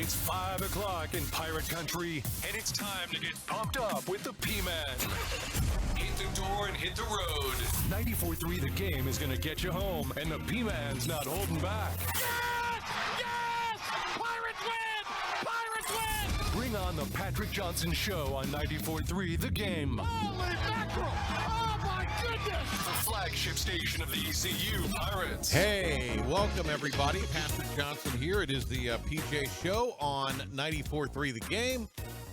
It's 5 o'clock in Pirate Country, and it's time to get pumped up with the P-Man. Hit the door and hit the road. 94.3 The Game is going to get you home, and the P-Man's not holding back. Yes! Yes! Pirates win! Pirates win! Bring on the Patrick Johnson Show on 94.3 The Game. Holy mackerel! Oh, my goodness! The flagship station of the ECU Pirates. Hey, welcome everybody. Patrick Johnson here. It is the PJ Show on 94.3 The Game.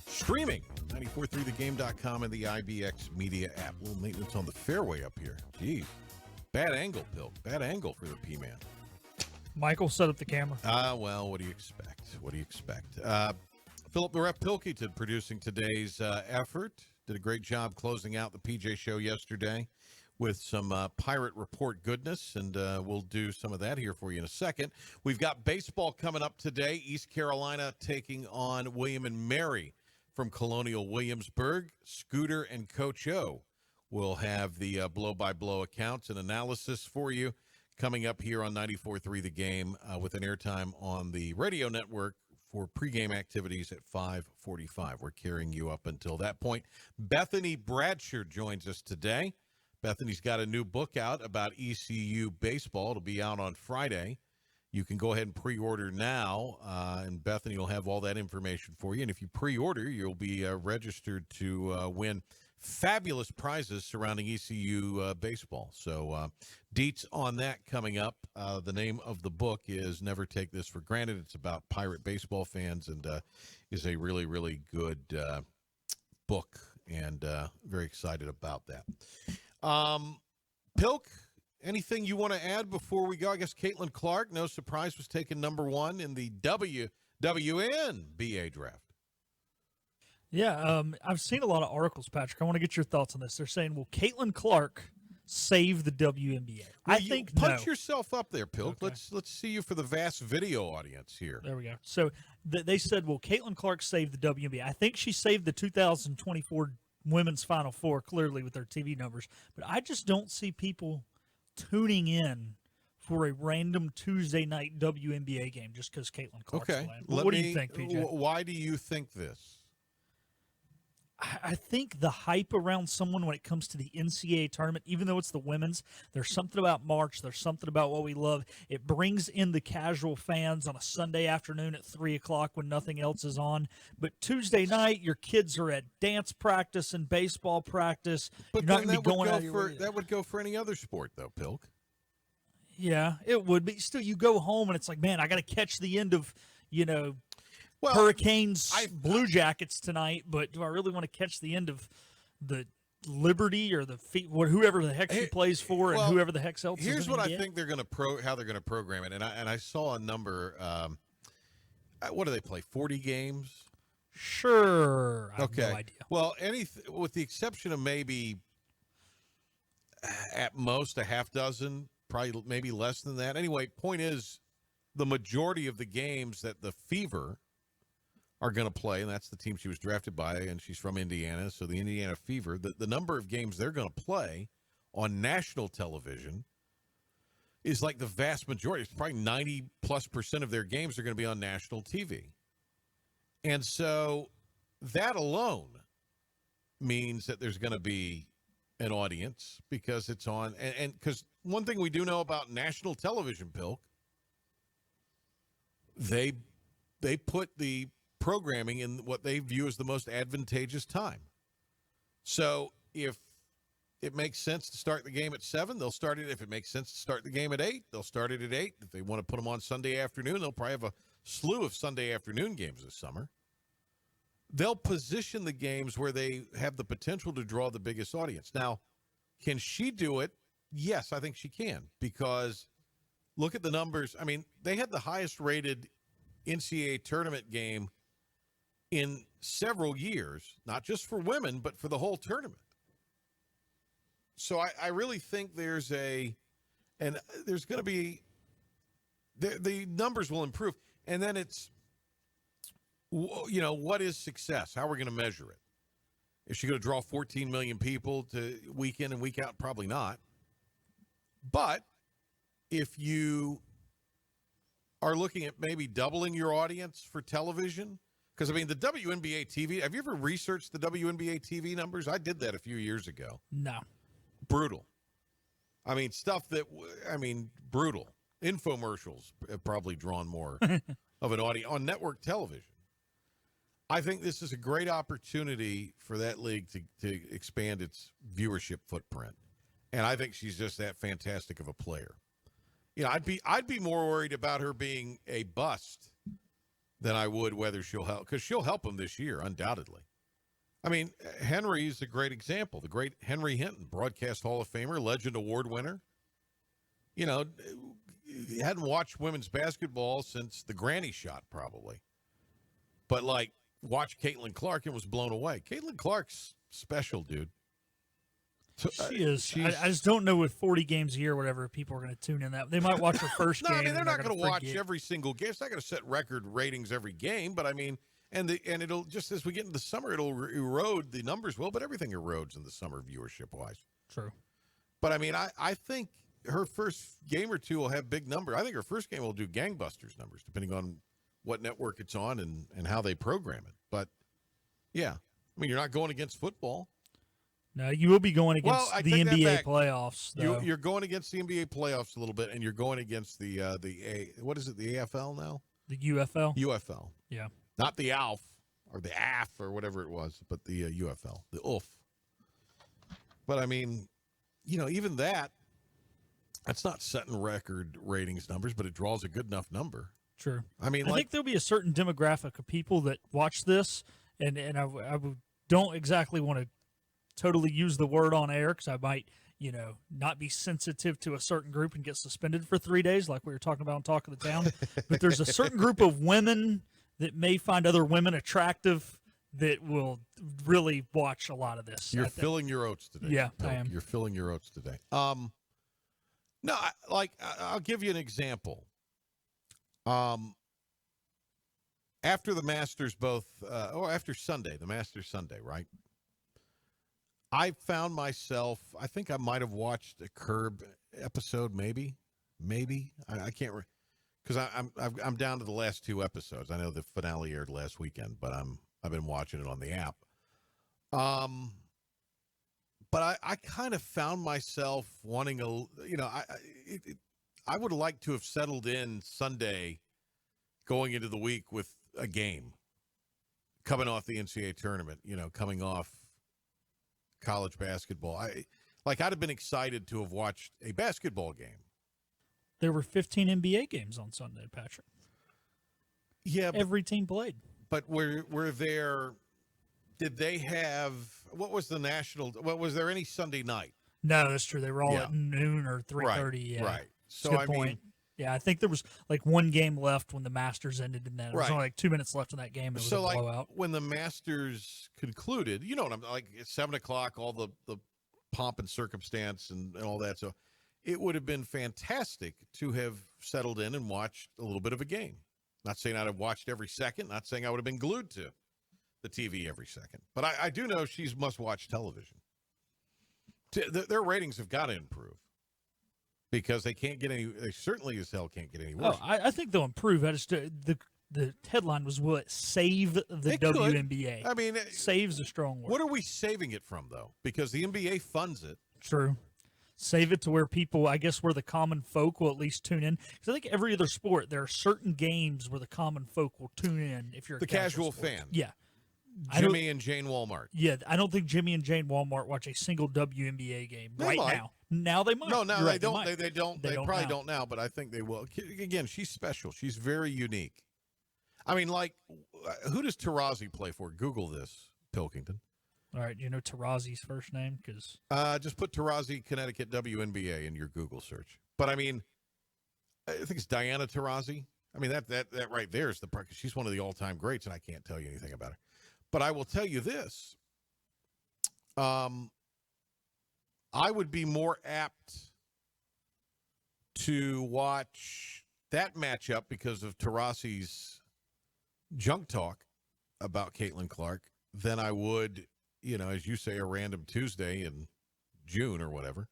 Streaming, 94.3thegame.com and the IBX Media app. A little maintenance on the fairway up here. Jeez. Bad angle, Pilk. Bad angle for the P-Man. Michael, set up the camera. Well, what do you expect? What do you expect? Philip the Ref Pilkington producing today's effort. Did a great job closing out the PJ Show yesterday with some Pirate Report goodness, and we'll do some of that here for you in a second. We've got baseball coming up today. East Carolina taking on William and Mary from Colonial Williamsburg. Scooter and Coach O will have the blow-by-blow accounts and analysis for you coming up here on 94.3 The Game with an airtime on the radio network for pregame activities at 5:45. We're carrying you up until that point. Bethany Bradsher joins us today. Bethany's got a new book out about ECU baseball. It'll be out on Friday. You can go ahead and pre-order now, and Bethany will have all that information for you. And if you pre-order, you'll be registered to win fabulous prizes surrounding ECU baseball. So deets on that coming up. The name of the book is Never Take This for Granted. It's about Pirate baseball fans and is a really, really good book, and very excited about that. Pilk, anything you want to add before we go? I guess Caitlin Clark, no surprise, was taken number one in the WNBA draft. Yeah, I've seen a lot of articles, Patrick. I want to get your thoughts on this. They're saying, will Caitlin Clark save the WNBA? I think punch no. yourself up there, Pilk. Okay. Let's see you for the vast video audience here. There we go. So they said, will Caitlin Clark save the WNBA? I think she saved the 2024 Women's Final Four, clearly, with their TV numbers. But I just don't see people tuning in for a random Tuesday night WNBA game just because Caitlin Clark's playing. What do you think, PJ? Why do you think this? I think the hype around someone when it comes to the NCAA tournament, even though it's the women's, there's something about March. There's something about what we love. It brings in the casual fans on a Sunday afternoon at 3 o'clock when nothing else is on. But Tuesday night, your kids are at dance practice and baseball practice. But you're not then going to be going out that would go for any other sport, though, Pilk. Yeah, it would. But still, you go home and it's like, man, I got to catch the end of, Hurricanes, Blue Jackets tonight, but do I really want to catch the end of the Liberty or whoever the heck she plays for and whoever the heck else? Here's what I think they're going to how they're going to program it, and I saw a number. What do they play? 40 games? Sure. I have okay. no idea. Well, with the exception of maybe at most a half dozen, probably maybe less than that. Anyway, point is, the majority of the games that the Fever are going to play, and that's the team she was drafted by, and she's from Indiana, so the Indiana Fever, the number of games they're going to play on national television is like the vast majority. It's probably 90+% of their games are going to be on national TV. And so that alone means that there's going to be an audience because it's on, and because one thing we do know about national television, Pilk, they put the programming in what they view as the most advantageous time. So if it makes sense to start the game at 7, they'll start it. If it makes sense to start the game at 8, they'll start it at 8. If they want to put them on Sunday afternoon, they'll probably have a slew of Sunday afternoon games this summer. They'll position the games where they have the potential to draw the biggest audience. Now, can she do it? Yes, I think she can, because look at the numbers. I mean, they had the highest rated NCAA tournament game in several years, not just for women, but for the whole tournament. So I really think there's going to be, the numbers will improve. And then it's, what is success? How are we going to measure it? Is she going to draw 14 million people to week in and week out? Probably not. But if you are looking at maybe doubling your audience for television. Because, I mean, the WNBA TV, have you ever researched the WNBA TV numbers? I did that a few years ago. No. Brutal. I mean, brutal. Infomercials have probably drawn more of an audience on network television. I think this is a great opportunity for that league to expand its viewership footprint. And I think she's just that fantastic of a player. You know, I'd be more worried about her being a bust than I would whether she'll help, because she'll help them this year, undoubtedly. I mean, Henry is a great example. The great Henry Hinton, broadcast Hall of Famer, Legend Award winner. You know, he hadn't watched women's basketball since the granny shot, probably. But, like, watched Caitlin Clark and was blown away. Caitlin Clark's special, dude. So, She is. I just don't know with 40 games a year or whatever, people are going to tune in that. They might watch her first no, game. I mean, they're not going to watch every single game. It's not going to set record ratings every game, but I mean, and it'll, just as we get into the summer, it'll erode, the numbers will, but everything erodes in the summer viewership-wise. True. But I mean, I think her first game or two will have big numbers. I think her first game will do gangbusters numbers, depending on what network it's on and how they program it. But, yeah, I mean, you're not going against football. No, you will be going against the NBA playoffs. You're going against the NBA playoffs a little bit, and you're going against the what is it, the AFL now? The UFL? UFL. Yeah. Not the ALF or the AF or whatever it was, but the UFL, the UF. But, I mean, you know, even that's not setting record ratings numbers, but it draws a good enough number. True. I mean, I think there'll be a certain demographic of people that watch this, and I don't exactly want to totally use the word on air because I might, you know, not be sensitive to a certain group and get suspended for 3 days like we were talking about on Talk of the Town. But there's a certain group of women that may find other women attractive that will really watch a lot of this. You're filling your oats today. Yeah, I am. You're filling your oats today. No, I'll give you an example. After the Masters after Sunday, the Masters Sunday, right? I found myself, I think I might have watched a Curb episode, maybe. I can't because I'm down to the last two episodes. I know the finale aired last weekend, but I've been watching it on the app. But I kind of found myself wanting I would like to have settled in Sunday going into the week with a game coming off the NCAA tournament, you know, coming off college basketball. I'd have been excited to have watched a basketball game. There were 15 NBA games on Sunday, Patrick. Yeah. Every team played. But were there, did they have, what was there any Sunday night? No, that's true. They were all at noon or 3:30. Right, yeah. right. So, good point. Yeah, I think there was like one game left when the Masters ended, and then there was only like 2 minutes left in that game. It was a blowout. When the Masters concluded, you know what I'm like, it's 7:00, all the pomp and circumstance and all that. So it would have been fantastic to have settled in and watched a little bit of a game. Not saying I'd have watched every second, not saying I would have been glued to the TV every second. But I do know she's must-watch television. Their ratings have got to improve. Because they certainly as hell can't get any worse. Oh, I think they'll improve. The headline was, will it save the WNBA? I mean, save's a strong word. What are we saving it from, though? Because the NBA funds it. True. Save it to where people, I guess, where the common folk will at least tune in. Because I think every other sport, there are certain games where the common folk will tune in if you're the casual fan. Yeah. Jimmy and Jane Walmart. Yeah, I don't think Jimmy and Jane Walmart watch a single WNBA game now. Now they might. No, now they don't. Might. They don't. They probably now. don't now, but I think they will. Again, she's special. She's very unique. I mean, like, who does Taurasi play for? Google this, Pilkington. All right, do you know Taurasi's first name? Because just put Taurasi, Connecticut WNBA in your Google search. But I mean, I think it's Diana Taurasi. I mean, that right there is the part. She's one of the all-time greats, and I can't tell you anything about her. But I will tell you this. I would be more apt to watch that matchup because of Taurasi's junk talk about Caitlin Clark than I would, you know, as you say, a random Tuesday in June or whatever.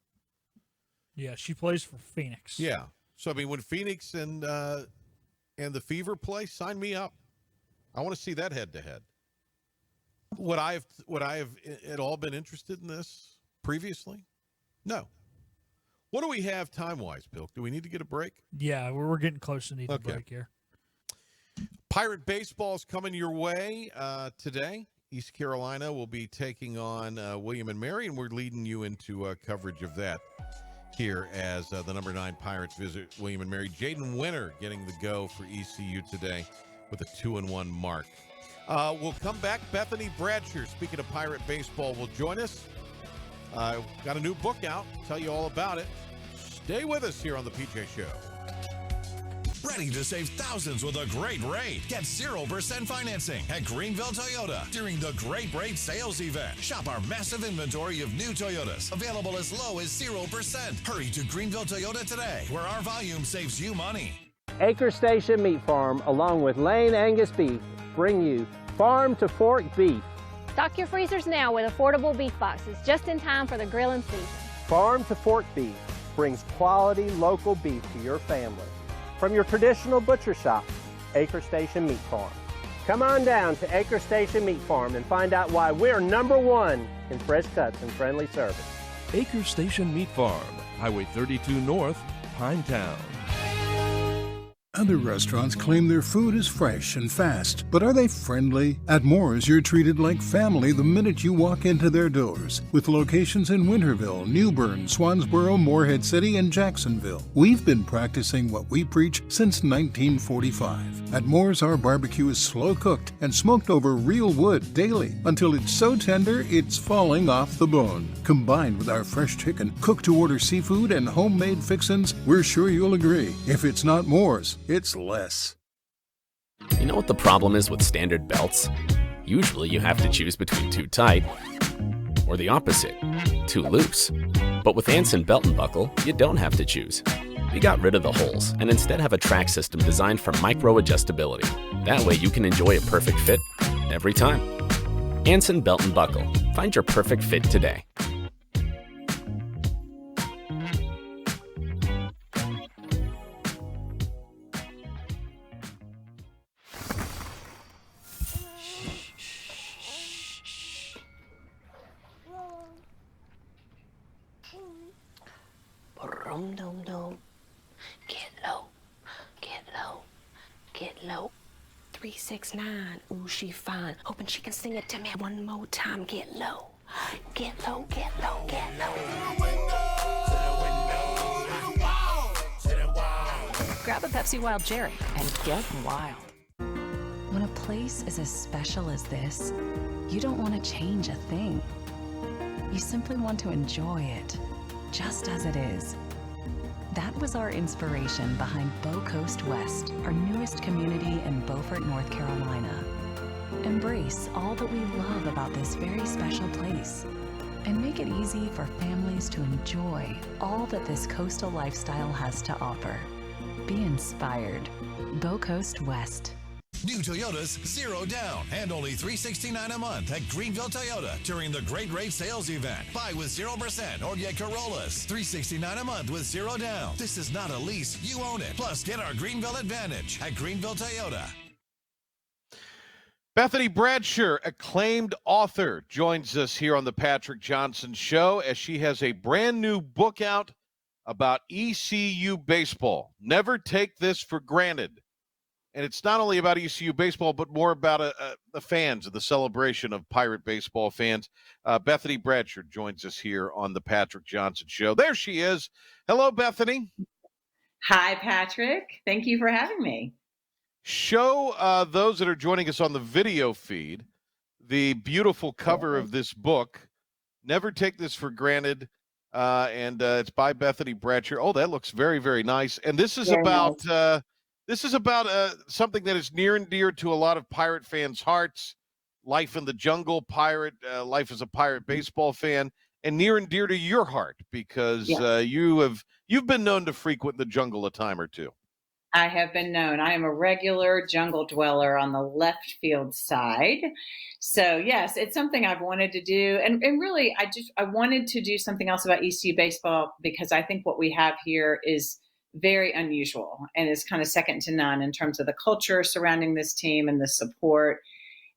Yeah, she plays for Phoenix. Yeah. So, I mean, when Phoenix and and the Fever play, sign me up. I want to see that head-to-head. Would I have at all been interested in this previously? No. What do we have time-wise, Bill? Do we need to get a break? Yeah, we're getting close to needing a break here. Pirate baseball is coming your way today. East Carolina will be taking on William and Mary, and we're leading you into coverage of that here as the number 9 Pirates visit William and Mary. Jaden Winter getting the go for ECU today with a 2-1 mark. We'll come back. Bethany Bradsher, speaking of Pirate baseball, will join us. Got a new book out. Tell you all about it. Stay with us here on the PJ Show. Ready to save thousands with a great rate? Get 0% financing at Greenville Toyota during the Great Rate Sales Event. Shop our massive inventory of new Toyotas, available as low as 0%. Hurry to Greenville Toyota today, where our volume saves you money. Acre Station Meat Farm, along with Lane Angus Beef, bring you Farm to Fork Beef. Stock your freezers now with affordable beef boxes, just in time for the grilling season. Farm to Fork Beef brings quality local beef to your family. From your traditional butcher shop, Acre Station Meat Farm. Come on down to Acre Station Meat Farm and find out why we're #1 in fresh cuts and friendly service. Acre Station Meat Farm, Highway 32 North, Pinetown. Other restaurants claim their food is fresh and fast, but are they friendly? At Moore's, you're treated like family the minute you walk into their doors. With locations in Winterville, New Bern, Swansboro, Morehead City, and Jacksonville. We've been practicing what we preach since 1945. At Moore's, our barbecue is slow cooked and smoked over real wood daily until it's so tender it's falling off the bone. Combined with our fresh chicken, cooked-to-order seafood, and homemade fixins', we're sure you'll agree. If it's not Moore's, it's less. You know what the problem is with standard belts? Usually you have to choose between too tight or the opposite, too loose. But with Anson Belt and Buckle, you don't have to choose. We got rid of the holes and instead have a track system designed for micro-adjustability. That way you can enjoy a perfect fit every time. Anson Belt and Buckle. Find your perfect fit today. Dum-dum-dum. Get low, get low, get low. 369, ooh, she fine. Hoping she can sing it to me one more time. Get low, get low, get low, get low. Grab a Pepsi Wild Cherry and get wild. When a place is as special as this, you don't want to change a thing. You simply want to enjoy it, just as it is. That was our inspiration behind Bow Coast West, our newest community in Beaufort, North Carolina. Embrace all that we love about this very special place and make it easy for families to enjoy all that this coastal lifestyle has to offer. Be inspired. Bow Coast West. New Toyotas, 0 down and only $369 a month at Greenville Toyota during the Great Rate Sales Event. Buy with 0% or get Corollas, $369 a month with 0 down. This is not a lease, you own it. Plus, get our Greenville Advantage at Greenville Toyota. Bethany Bradsher, acclaimed author, joins us here on the Patrick Johnson Show as she has a brand new book out about ECU baseball. Never take this for granted. And it's not only about ECU baseball, but more about the fans and the celebration of Pirate baseball fans. Bethany Bradsher joins us here on the Patrick Johnson Show. There she is. Hello, Bethany. Hi, Patrick. Thank you for having me. Show those that are joining us on the video feed the beautiful cover of this book. Never take this for granted. And it's by Bethany Bradsher. Oh, that looks very, very nice. And this is about something that is near and dear to a lot of Pirate fans' hearts. Life in the jungle, Pirate, life as a Pirate baseball fan, and near and dear to your heart because you've been known to frequent the jungle a time or two. I have been known. I am a regular jungle dweller on the left field side. So yes, it's something I've wanted to do. And really, I wanted to do something else about ECU baseball because I think what we have here is very unusual and is kind of second to none in terms of the culture surrounding this team and the support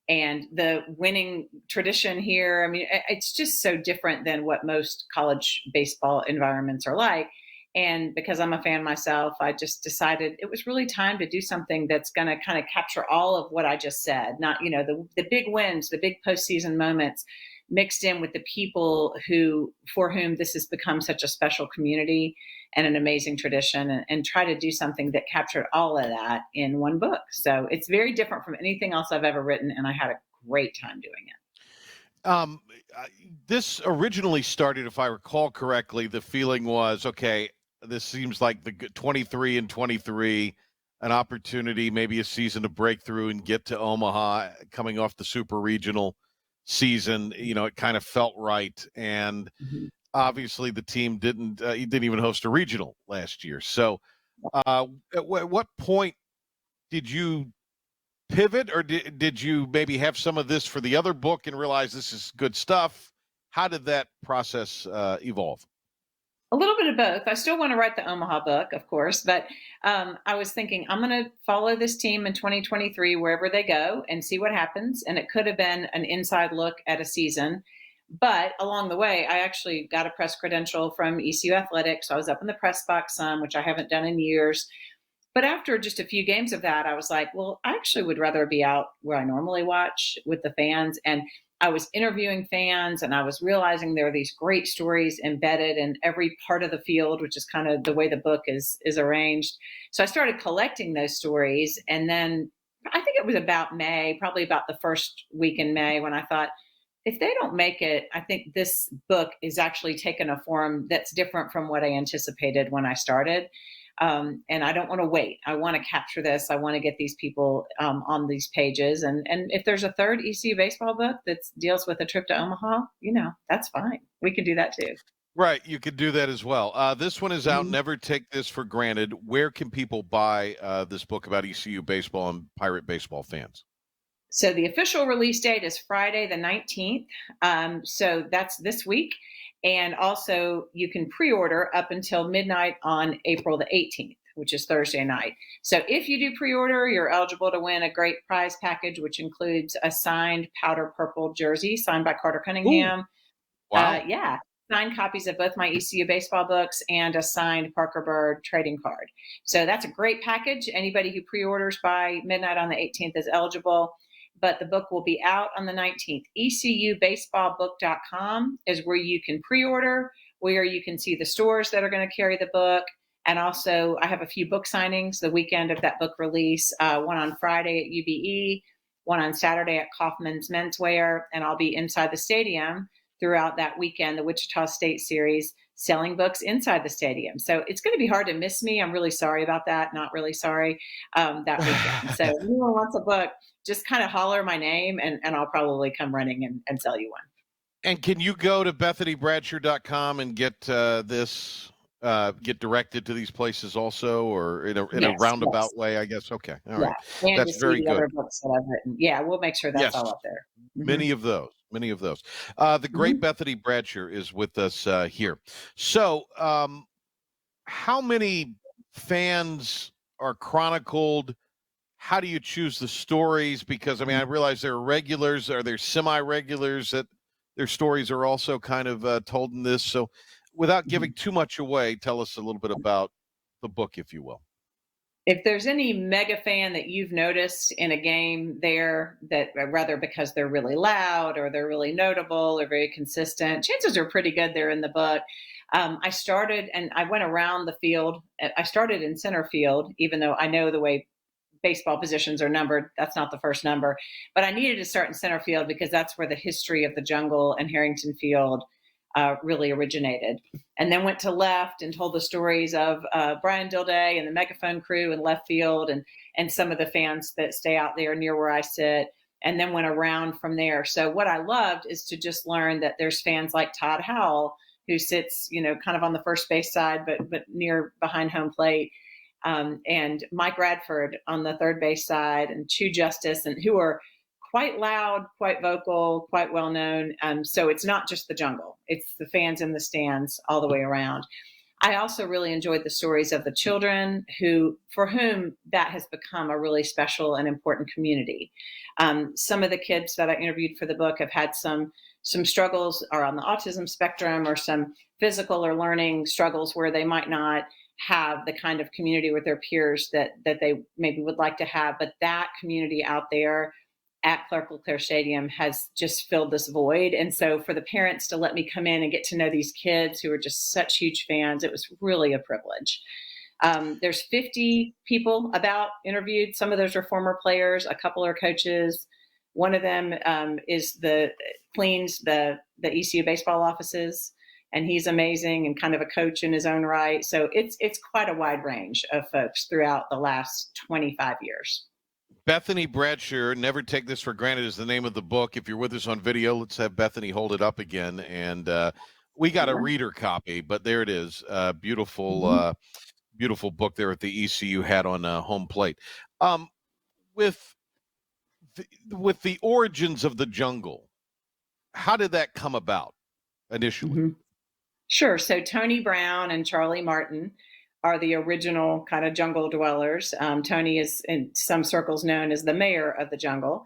and the winning tradition here. I mean, it's just so different than what most college baseball environments are like. And because I'm a fan myself, I just decided it was really time to do something that's going to kind of capture all of what I just said. Not, the big wins, the big postseason moments, mixed in with the people for whom this has become such a special community and an amazing tradition, and try to do something that captured all of that in one book. So it's very different from anything else I've ever written, and I had a great time doing it. This originally started, if I recall correctly, the feeling was, okay, this seems like the 23 and 23, an opportunity, maybe a season to break through and get to Omaha coming off the super regional season. It kind of felt right. And obviously the team didn't even host a regional last year. So at what point did you pivot, or did you maybe have some of this for the other book and realize this is good stuff? How did that process evolve? A little bit of both. I still want to write the Omaha book, of course, but I was thinking I'm going to follow this team in 2023 wherever they go and see what happens. And it could have been an inside look at a season. But along the way, I actually got a press credential from ECU Athletics. So I was up in the press box some, which I haven't done in years. But after just a few games of that, I was like, well, I actually would rather be out where I normally watch with the fans. And I was interviewing fans, and I was realizing there are these great stories embedded in every part of the field, which is kind of the way the book is arranged. So I started collecting those stories. And then I think it was about May, probably about the first week in May, when I thought, if they don't make it, I think this book is actually taken a form that's different from what I anticipated when I started. And I don't want to wait. I want to capture this. I want to get these people on these pages. And if there's a third ECU baseball book that deals with a trip to Omaha, that's fine. We can do that too. Right. You could do that as well. This one is out. Never take this for granted. Where can people buy this book about ECU baseball and Pirate baseball fans? So the official release date is Friday the 19th. So that's this week. And also you can pre-order up until midnight on April the 18th, which is Thursday night. So if you do pre-order, you're eligible to win a great prize package, which includes a signed powder purple jersey signed by Carter Cunningham. Ooh. Wow. Yeah. Signed copies of both my ECU baseball books and a signed Parker Bird trading card. So that's a great package. Anybody who pre-orders by midnight on the 18th is eligible. But the book will be out on the 19th. ECUBaseballBook.com is where you can pre-order, where you can see the stores that are going to carry the book. And also, I have a few book signings the weekend of that book release, one on Friday at UBE, one on Saturday at Kaufman's Menswear, and I'll be inside the stadium throughout that weekend, the Wichita State Series, selling books inside the stadium. So it's going to be hard to miss me. I'm really sorry about that. Not really sorry that weekend. So if anyone wants a book, just kind of holler my name and I'll probably come running and sell you one. And can you go to BethanyBradsher.com and get this, get directed to these places also, or in a roundabout way, I guess? Okay. All right. And that's very good. Other books that I've written. Yeah, we'll make sure that's all up there. Many of those. The great Bethany Bradsher is with us here. So how many fans are chronicled? How do you choose the stories? Because, I mean, I realize there are regulars. Are there semi-regulars that their stories are also kind of told in this? So without giving too much away, tell us a little bit about the book, if you will. If there's any mega fan that you've noticed in a game there, that rather because they're really loud or they're really notable or very consistent, chances are pretty good they're in the book. I started and I went around the field. I started in center field, even though I know the way baseball positions are numbered. That's not the first number. But I needed to start in center field because that's where the history of the Jungle and Harrington Field really originated. And then went to left and told the stories of Brian Dilday and the Megaphone crew in left field and some of the fans that stay out there near where I sit, and then went around from there. So what I loved is to just learn that there's fans like Todd Howell, who sits, kind of on the first base side, but near behind home plate, and Mike Radford on the third base side, and Chu Justice, and who are quite loud, quite vocal, quite well known. So it's not just the Jungle; it's the fans in the stands all the way around. I also really enjoyed the stories of the children for whom that has become a really special and important community. Some of the kids that I interviewed for the book have had some struggles, are on the autism spectrum, or some physical or learning struggles where they might not have the kind of community with their peers that they maybe would like to have. But that community out there at Clark LeClaire Stadium has just filled this void. And so for the parents to let me come in and get to know these kids who are just such huge fans, it was really a privilege. There's 50 people about interviewed. Some of those are former players. A couple are coaches. One of them cleans the ECU baseball offices, and he's amazing and kind of a coach in his own right. So it's quite a wide range of folks throughout the last 25 years. Bethany Bradshaw, Never Take This for Granted is the name of the book. If you're with us on video, let's have Bethany hold it up again. And we got a reader copy, but there it is. Beautiful book there at the ECU hat on home plate. With the origins of the jungle, how did that come about initially? Sure. So Tony Brown and Charlie Martin are the original kind of jungle dwellers. Tony is in some circles known as the mayor of the jungle,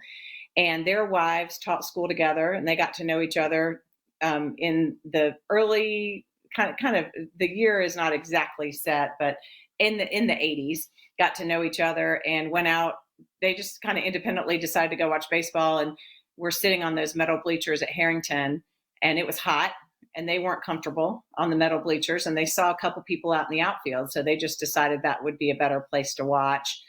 and their wives taught school together, and they got to know each other in the early kind of the year is not exactly set, but in the 80s, got to know each other and went out. They just kind of independently decided to go watch baseball, and we're sitting on those metal bleachers at Harrington, and it was hot. And they weren't comfortable on the metal bleachers, and they saw a couple people out in the outfield. So they just decided that would be a better place to watch.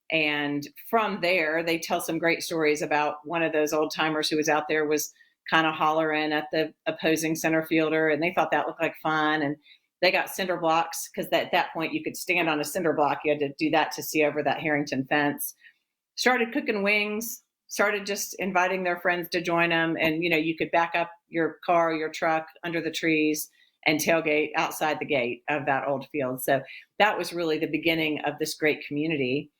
And from there, they tell some great stories about one of those old timers who was out there was kind of hollering at the opposing center fielder, and they thought that looked like fun. And they got cinder blocks, because at that point you could stand on a cinder block. You had to do that to see over that Harrington fence. Started cooking wings, started just inviting their friends to join them. And, you could back up your car, your truck under the trees and tailgate outside the gate of that old field. So that was really the beginning of this great community.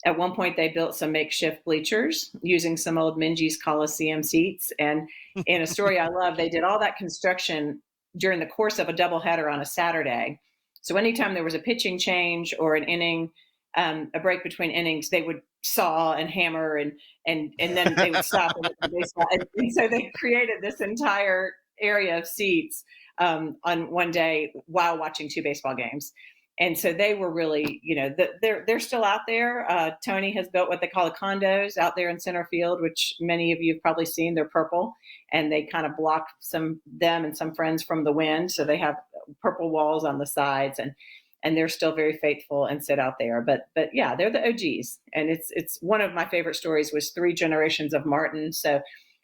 At one point, they built some makeshift bleachers using some old Minges Coliseum seats. And in a story I love, they did all that construction during the course of a doubleheader on a Saturday. So anytime there was a pitching change or an inning, a break between innings, they would saw and hammer and then they would stop and baseball. And so they created this entire area of seats on one day while watching two baseball games. And so they were really, they're still out there. Tony has built what they call the condos out there in center field, which many of you have probably seen. They're purple, and they kind of block them and some friends from the wind. So they have purple walls on the sides, and they're still very faithful and sit out there. But yeah, they're the OGs. And it's one of my favorite stories was 3 generations of Martin. So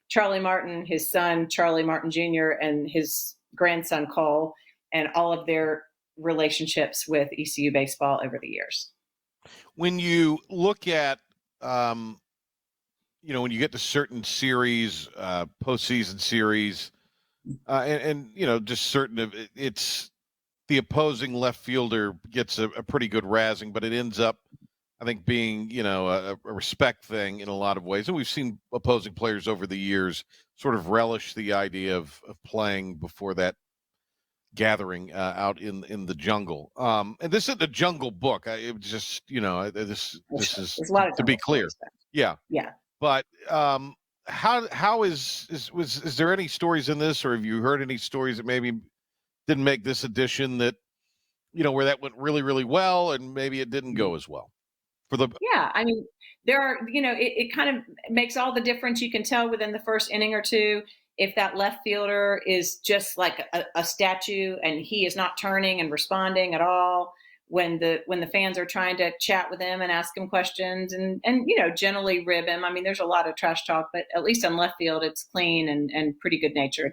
Charlie Martin, his son, Charlie Martin Jr., and his grandson, Cole, and all of their relationships with ECU baseball over the years. When you look at, when you get to certain series, postseason series, and just certain of it's, the opposing left fielder gets a pretty good razzing, but it ends up, I think, being, a respect thing in a lot of ways. And we've seen opposing players over the years sort of relish the idea of playing before that gathering out in the jungle. And this is the Jungle Book. It just, this is, to be clear. Yeah. Yeah. But how is there any stories in this, or have you heard any stories that maybe didn't make this edition that, where that went really, really well, and maybe it didn't go as well for the. Yeah. I mean, there are, it kind of makes all the difference. You can tell within the first inning or two, if that left fielder is just like a statue and he is not turning and responding at all when the fans are trying to chat with him and ask him questions and generally rib him. I mean, there's a lot of trash talk, but at least on left field, it's clean and pretty good natured.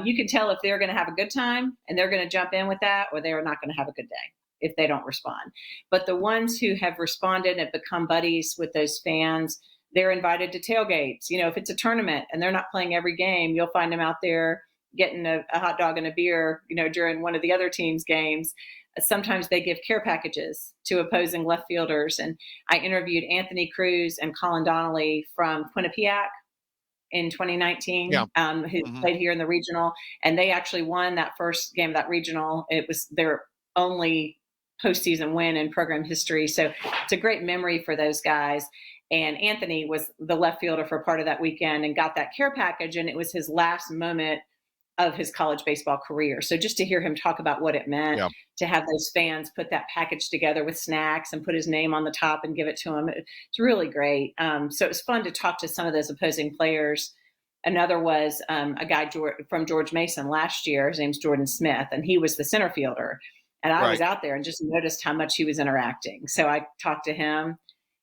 You can tell if they're going to have a good time and they're going to jump in with that, or they are not going to have a good day if they don't respond. But the ones who have responded and become buddies with those fans, they're invited to tailgates. If it's a tournament and they're not playing every game, you'll find them out there getting a hot dog and a beer, during one of the other team's games. Sometimes they give care packages to opposing left fielders. And I interviewed Anthony Cruz and Colin Donnelly from Quinnipiac in 2019, who played here in the regional. And they actually won that first game of that regional. It was their only postseason win in program history. So it's a great memory for those guys. And Anthony was the left fielder for part of that weekend and got that care package. And it was his last moment of his college baseball career. So just to hear him talk about what it meant to have those fans put that package together with snacks and put his name on the top and give it to him, it's really great. So it was fun to talk to some of those opposing players. Another was a guy from George Mason last year. His name's Jordan Smith, and he was the center fielder. And I was out there and just noticed how much he was interacting. So I talked to him.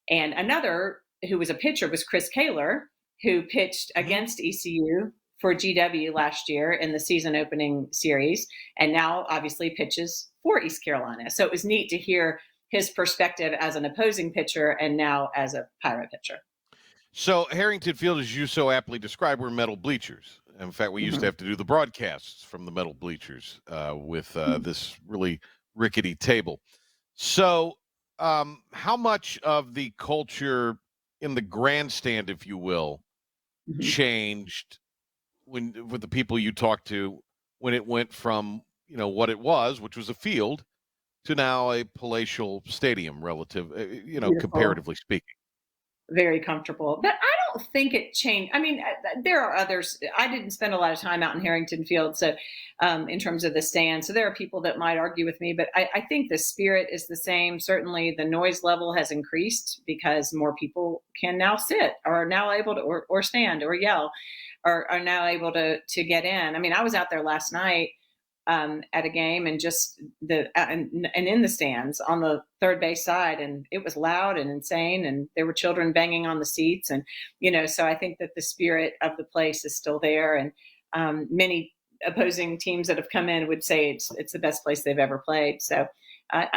And another who was a pitcher was Chris Kaler, who pitched against ECU for GW last year in the season opening series, and now obviously pitches for East Carolina. So it was neat to hear his perspective as an opposing pitcher and now as a Pirate pitcher. So Harrington Field, as you so aptly described, were metal bleachers. In fact, we used to have to do the broadcasts from the metal bleachers with this really rickety table. So how much of the culture in the grandstand, if you will, changed with the people you talked to when it went from, you know, what it was, which was a field, to now a palatial stadium, comparatively speaking? Very comfortable. But I don't think it changed. I mean, there are others. I didn't spend a lot of time out in Harrington Field, so in terms of the stand. So there are people that might argue with me, but I think the spirit is the same. Certainly the noise level has increased because more people can now sit or are now able to, or stand or yell, or are now able to get in. I mean, I was out there last night at a game and just and in the stands on the third base side, and it was loud and insane, and there were children banging on the seats, and so I think that the spirit of the place is still there, and many opposing teams that have come in would say it's the best place they've ever played. So I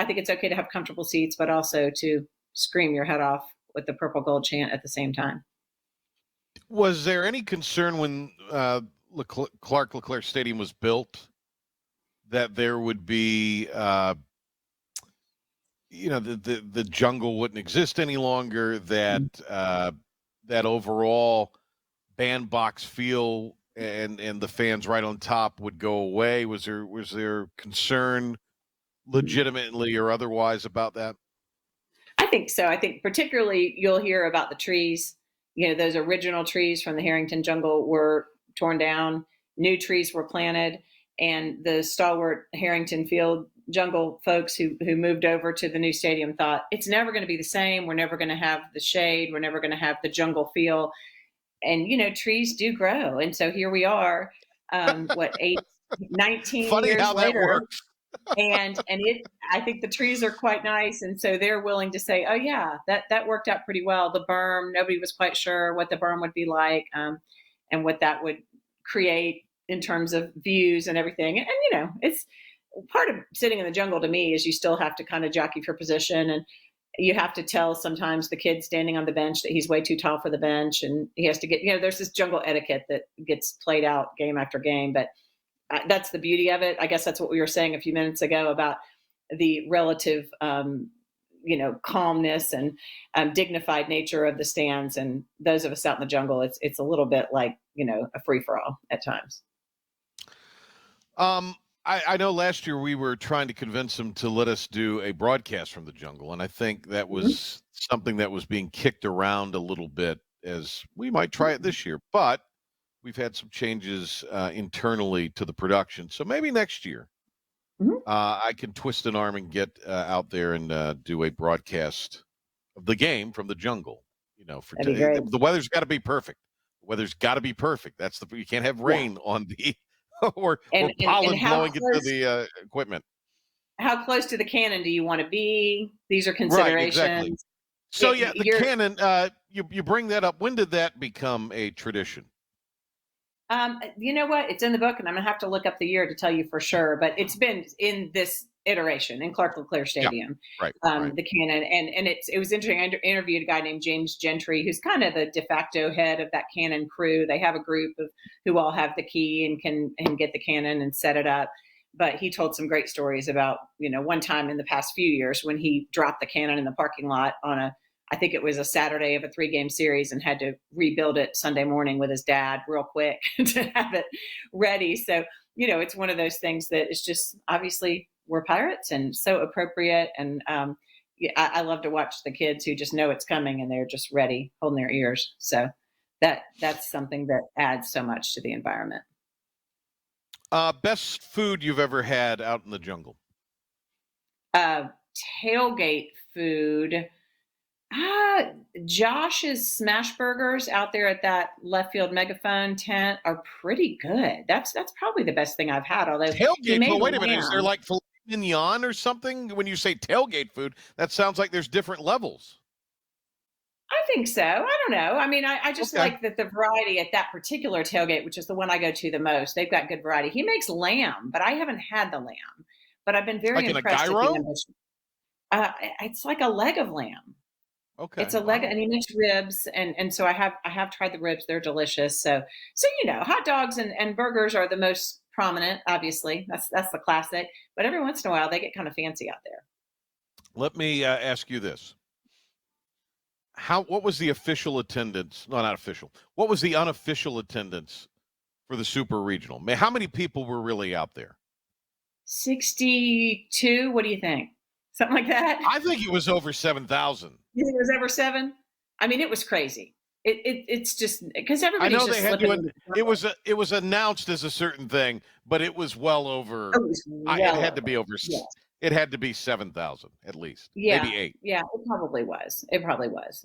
think it's okay to have comfortable seats, but also to scream your head off with the purple gold chant at the same time. Was there any concern when Clark LeClair Stadium was built that there would be, the jungle wouldn't exist any longer, that that overall bandbox feel and the fans right on top would go away? Was there concern, legitimately or otherwise, about that? I think so. I think particularly you'll hear about the trees. Those original trees from the Harrington jungle were torn down, new trees were planted, and the stalwart Harrington Field jungle folks who moved over to the new stadium thought it's never going to be the same. We're never going to have the shade. We're never going to have the jungle feel. And, trees do grow. And so here we are, 19 Funny years how later. That works. I think the trees are quite nice. And so they're willing to say, oh yeah, that worked out pretty well. The berm, nobody was quite sure what the berm would be like. And what that would create in terms of views and everything. And, it's part of sitting in the jungle to me is you still have to kind of jockey for position, and you have to tell sometimes the kid standing on the bench that he's way too tall for the bench, and he has to get, there's this jungle etiquette that gets played out game after game, but that's the beauty of it. I guess that's what we were saying a few minutes ago about the relative, calmness and dignified nature of the stands. And those of us out in the jungle, it's a little bit like, a free for all at times. I know last year we were trying to convince them to let us do a broadcast from the jungle. And I think that was something that was being kicked around a little bit, as we might try it this year, but we've had some changes internally to the production. So maybe next year I can twist an arm and get out there and do a broadcast of the game from the jungle. The weather's got to be perfect. The weather's got to be perfect. You can't have rain on the or pollen blowing into the equipment. How close to the cannon do you want to be? These are considerations. Right, exactly. So the cannon, you bring that up. When did that become a tradition? You know what? It's in the book, and I'm gonna have to look up the year to tell you for sure. But it's been in this iteration in Clark LeClair Stadium, right. The cannon, and it was interesting. I interviewed a guy named James Gentry, who's kind of the de facto head of that cannon crew. They have a group of who all have the key and can get the cannon and set it up. But he told some great stories about one time in the past few years when he dropped the cannon in the parking lot on I think it was a Saturday of a 3-game series, and had to rebuild it Sunday morning with his dad real quick to have it ready. So, it's one of those things that is just obviously we're Pirates, and so appropriate. And I love to watch the kids who just know it's coming and they're just ready, holding their ears. So that's something that adds so much to the environment. Best food you've ever had out in the jungle? Tailgate food. Josh's Smash Burgers out there at that left field megaphone tent are pretty good. That's probably the best thing I've had. Although Tailgate, but wait a minute, is there like filet mignon or something? When you say tailgate food, that sounds like there's different levels. I think so. I don't know. I mean, I just like that the variety at that particular tailgate, which is the one I go to the most. They've got good variety. He makes lamb, but I haven't had the lamb. But I've been very impressed. It's like a leg of lamb. Okay. It's a leg, and he makes ribs, and so I have tried the ribs. They're delicious. So hot dogs and burgers are the most prominent. Obviously, that's the classic. But every once in a while, they get kind of fancy out there. Let me ask you this: what was the official attendance? No, not official. What was the unofficial attendance for the Super Regional? How many people were really out there? 62. What do you think? Something like that? I think it was over 7,000. You think it was over 7? I mean, it was crazy. It's just because everybody's I know just they had to. It was announced as a certain thing, but it was well over. It had to be over. Yes. It had to be 7,000 at least. Yeah, maybe 8. Yeah, it probably was.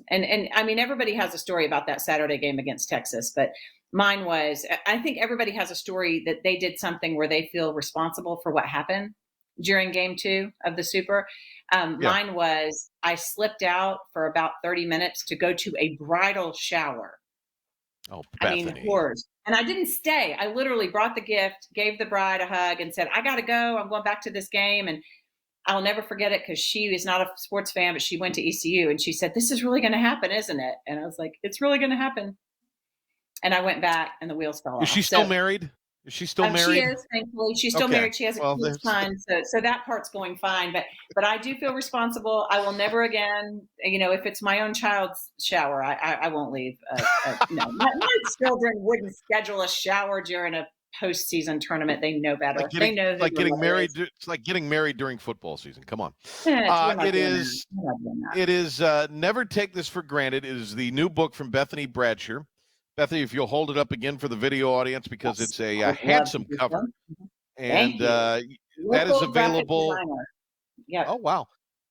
And I mean, everybody has a story about that Saturday game against Texas, but mine was. I think everybody has a story that they did something where they feel responsible for what happened during game 2 of the Super. Mine was I slipped out for about 30 minutes to go to a bridal shower. Oh, Bethany. I mean, horrors. And I didn't stay. I literally brought the gift, gave the bride a hug, and said, I got to go. I'm going back to this game. And I'll never forget it because she is not a sports fan, but she went to ECU. And she said, this is really going to happen, isn't it? And I was like, it's really going to happen. And I went back and the wheels fell off. Is she still married? Is she still married? She is, thankfully. She's still married. She has a cute son, so that part's going fine. But I do feel responsible. I will never again, if it's my own child's shower, I won't leave. No, my children wouldn't schedule a shower during a postseason tournament. They know better. They know who like getting married. is. It's like getting married during football season. Come on. It is Never Take This for Granted. It is the new book from Bethany Bradsher. Bethany, if you'll hold it up again for the video audience, because it's a handsome cover. And that is available. Yeah. Oh, wow.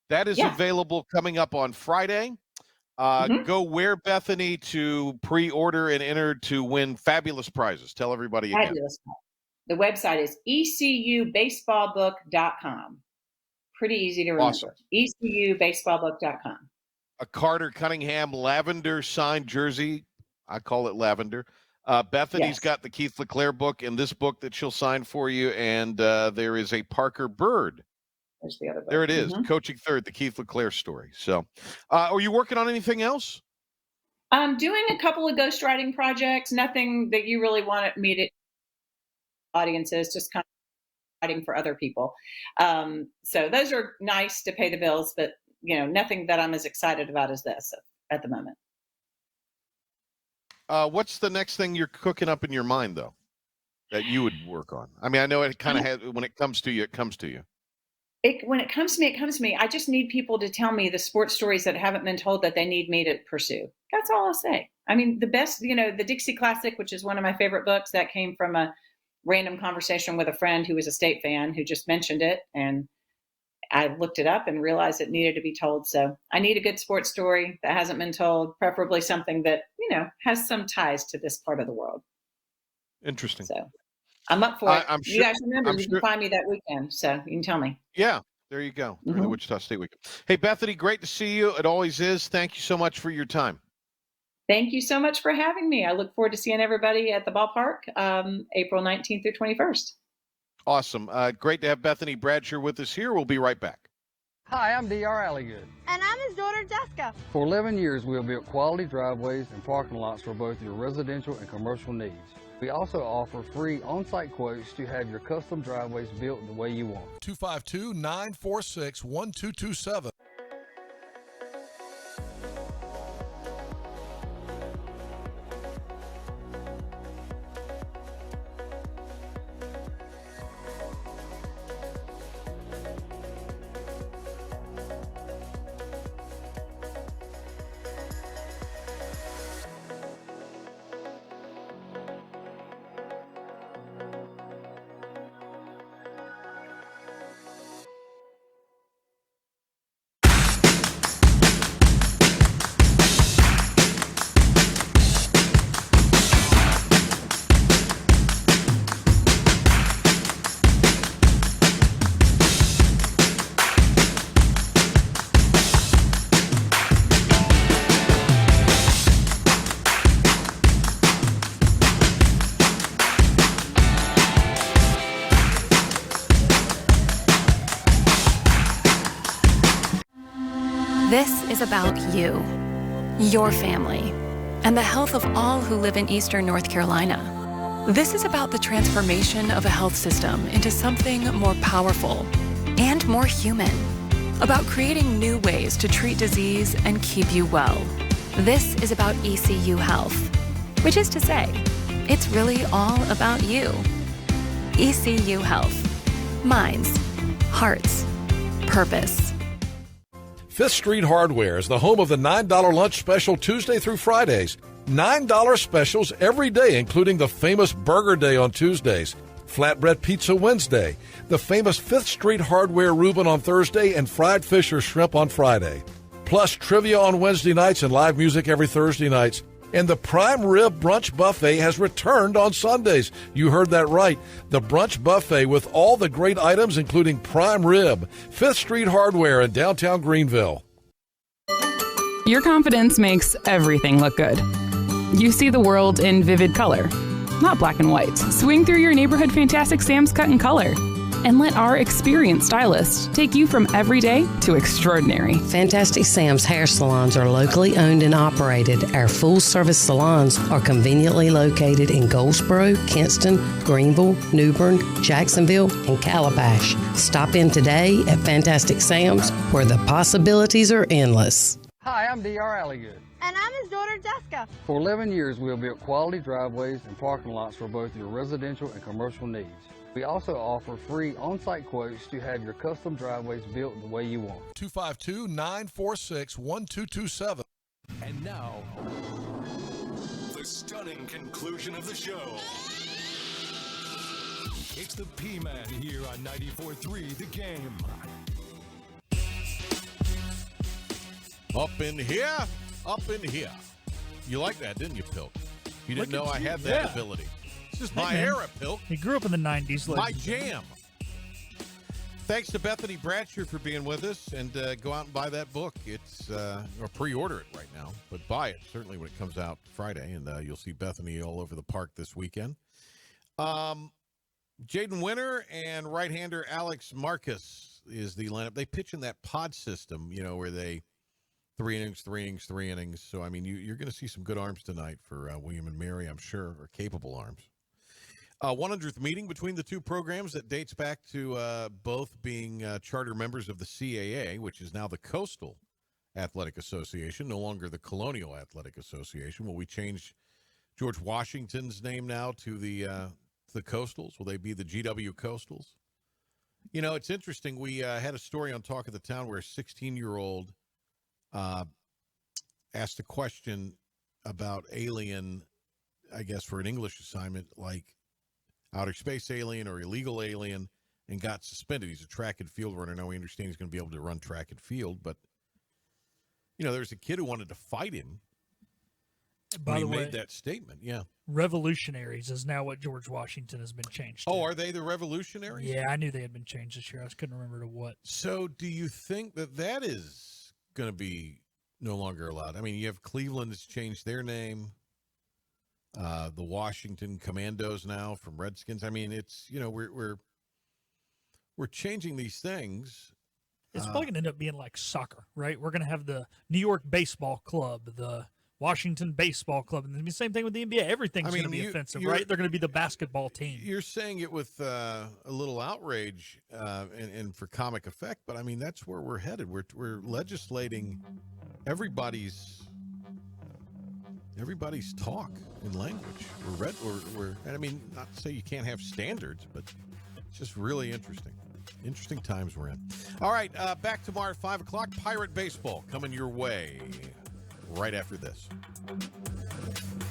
That is available coming up on Friday. Go where, Bethany, to pre-order and enter to win fabulous prizes. Tell everybody again. Fabulous. The website is ecubaseballbook.com. Pretty easy to remember. Awesome. ecubaseballbook.com. A Carter Cunningham lavender signed jersey. I call it lavender. Bethany's got the Keith LeClaire book and this book that she'll sign for you. And there is a Parker Bird. There's the other book. There it is. Coaching Third, the Keith LeClaire story. So are you working on anything else? I'm doing a couple of ghostwriting projects. Nothing that you really wanted me to audiences, just kind of writing for other people. So those are nice to pay the bills, but nothing that I'm as excited about as this at the moment. What's the next thing you're cooking up in your mind, though, that you would work on? I mean, I know it kind of has, when it comes to you, it comes to you. When it comes to me, it comes to me. I just need people to tell me the sports stories that haven't been told that they need me to pursue. That's all I'll say. I mean, the best, the Dixie Classic, which is one of my favorite books, that came from a random conversation with a friend who was a State fan who just mentioned it. And I looked it up and realized it needed to be told. So I need a good sports story that hasn't been told, preferably something that, has some ties to this part of the world. Interesting. So I'm up for it. Sure, you guys remember, you can find me that weekend. So you can tell me. Yeah, there you go. During the Wichita State weekend. Hey, Bethany, great to see you. It always is. Thank you so much for your time. Thank you so much for having me. I look forward to seeing everybody at the ballpark April 19th through 21st. Awesome. Great to have Bethany Bradsher with us here. We'll be right back. Hi, I'm D.R. Alligood. And I'm his daughter, Jessica. For 11 years, we have built quality driveways and parking lots for both your residential and commercial needs. We also offer free on-site quotes to have your custom driveways built the way you want. 252-946-1227. This is about you, your family, and the health of all who live in Eastern North Carolina. This is about the transformation of a health system into something more powerful and more human, about creating new ways to treat disease and keep you well. This is about ECU Health, which is to say, it's really all about you. ECU Health. Minds, hearts, purpose. Fifth Street Hardware is the home of the $9 lunch special Tuesday through Fridays. $9 specials every day, including the famous Burger Day on Tuesdays, Flatbread Pizza Wednesday, the famous Fifth Street Hardware Reuben on Thursday, and fried fish or shrimp on Friday. Plus trivia on Wednesday nights and live music every Thursday nights. And the Prime Rib Brunch Buffet has returned on Sundays. You heard that right. The Brunch Buffet with all the great items, including prime rib. Fifth Street Hardware in downtown Greenville. Your confidence makes everything look good. You see the world in vivid color, not black and white. Swing through your neighborhood Fantastic Sam's cut in color. And let our experienced stylists take you from everyday to extraordinary. Fantastic Sam's hair salons are locally owned and operated. Our full-service salons are conveniently located in Goldsboro, Kinston, Greenville, New Bern, Jacksonville, and Calabash. Stop in today at Fantastic Sam's, where the possibilities are endless. Hi, I'm D.R. Alligood. And I'm his daughter, Jessica. For 11 years, we have built quality driveways and parking lots for both your residential and commercial needs. We also offer free on-site quotes to have your custom driveways built the way you want. 252-946-1227. And now, the stunning conclusion of the show. It's the P-Man here on 94.3 The Game. Up in here, up in here. You like that, didn't you, Pilk? You didn't know I had that ability. It's just my era, Pilk. He grew up in the 90s. My jam. Thanks to Bethany Bradsher for being with us, and go out and buy that book. It's or pre-order it right now, but buy it certainly when it comes out Friday, and you'll see Bethany all over the park this weekend. Jaden Winter and right-hander Alex Marcus is the lineup. They pitch in that pod system, where they 3 innings, 3 innings, 3 innings. So, I mean, you're going to see some good arms tonight for William and Mary, I'm sure, or capable arms. 100th meeting between the two programs that dates back to both being charter members of the CAA, which is now the Coastal Athletic Association, no longer the Colonial Athletic Association. Will we change George Washington's name now to the Coastals? Will they be the GW Coastals? It's interesting. We had a story on Talk of the Town where a 16-year-old asked a question about alien, I guess, for an English assignment, like outer space alien or illegal alien, and got suspended. He's a track and field runner. Now we understand he's going to be able to run track and field, but, there's a kid who wanted to fight him. By the way, way, made that statement, yeah. Revolutionaries is now what George Washington has been changed to. Oh, are they the Revolutionaries? Yeah, I knew they had been changed this year. I just couldn't remember to what. So do you think that is going to be no longer allowed? I mean, you have Cleveland has changed their name. The Washington Commandos now from Redskins. I mean, it's, we're changing these things. It's probably going to end up being like soccer, right? We're going to have the New York Baseball Club, the Washington Baseball Club, and the same thing with the NBA. Everything's going to be offensive, right? They're going to be the basketball team. You're saying it with a little outrage and for comic effect, but I mean, that's where we're headed. We're legislating everybody's talk and language. I mean, not to say you can't have standards, but it's just really interesting. Interesting times we're in. All right, back tomorrow at 5 o'clock. Pirate Baseball coming your way right after this.